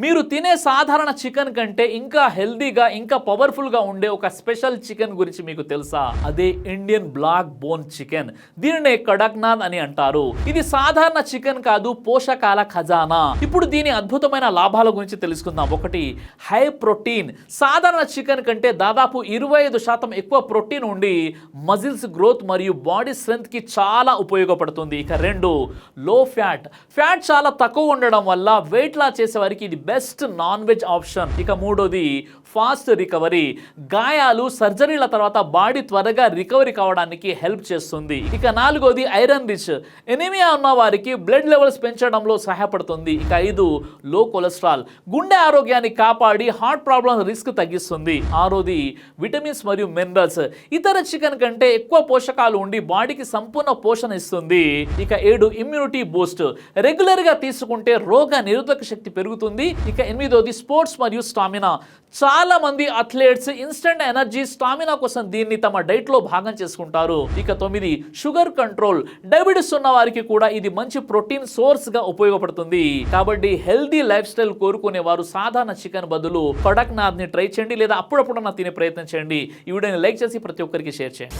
మీరు తినే సాధారణ చికెన్ కంటే ఇంకా హెల్దీగా ఇంకా పవర్ఫుల్గా ఉండే ఒక స్పెషల్ చికెన్ గురించి మీకు తెలుసా? అదే ఇండియన్ బ్లాక్ బోన్ చికెన్. దీనినే కడక్నాథ్ అని అంటారు. ఇది సాధారణ చికెన్ కాదు, పోషకాల ఖజానా. ఇప్పుడు దీని అద్భుతమైన లాభాల గురించి తెలుసుకుందాం. ఒకటి, హై ప్రోటీన్. సాధారణ చికెన్ కంటే దాదాపు 25% ఎక్కువ ప్రోటీన్ ఉండి మజిల్స్ గ్రోత్ మరియు బాడీ స్ట్రెంగ్త్ కి చాలా ఉపయోగపడుతుంది. ఇక రెండు, లో ఫ్యాట్. ఫ్యాట్ చాలా తక్కువ ఉండడం వల్ల వెయిట్ లాస్ చేసే వారికి ఇది బెస్ట్ నాన్ వెజ్ ఆప్షన్. ఇక మూడోది, ఫాస్ట్ రికవరీ. గాయాలు సర్జరీల తర్వాత బాడీ త్వరగా రికవరీ కావడానికి హెల్ప్ చేస్తుంది. ఇక నాలుగోది, ఐరన్ రిచ్. ఎనీమియా ఉన్న వారికి బ్లడ్ లెవెల్స్ పెంచడంలో సహాయపడుతుంది. ఇక ఐదు, లో కొలెస్ట్రాల్. గుండె ఆరోగ్యాన్ని కాపాడి హార్ట్ ప్రాబ్లమ్ రిస్క్ తగ్గిస్తుంది. ఆరోది, విటమిన్స్ మరియు మినరల్స్. ఇతర చికెన్ కంటే ఎక్కువ పోషకాలు ఉండి బాడీకి సంపూర్ణ పోషణ ఇస్తుంది. ఇక ఏడు, ఇమ్యూనిటీ బూస్ట్. రెగ్యులర్ గా తీసుకుంటే రోగ నిరోధక శక్తి పెరుగుతుంది. ఇక ఎనిమిదోది, స్పోర్ట్స్ మరియు స్టామినా. చాలా మంది అథ్లెట్స్ ఇన్స్టెంట్ ఎనర్జీ, స్టామినా కోసం దీన్ని తమ డైట్ లో భాగం చేసుకుంటారు. ఇక తొమ్మిది, షుగర్ కంట్రోల్. డయాబెటిస్ ఉన్న వారికి కూడా ఇది మంచి ప్రోటీన్ సోర్స్ గా ఉపయోగపడుతుంది. కాబట్టి హెల్దీ లైఫ్ స్టైల్ కోరుకునే వారు సాధారణ చికెన్ బదులు కడక్నాథ్ ని ట్రై చేయండి, లేదా అప్పుడప్పుడు తినే ప్రయత్నం చేయండి. ఈ వీడియోని లైక్ చేసి ప్రతి ఒక్కరికి షేర్ చేయండి.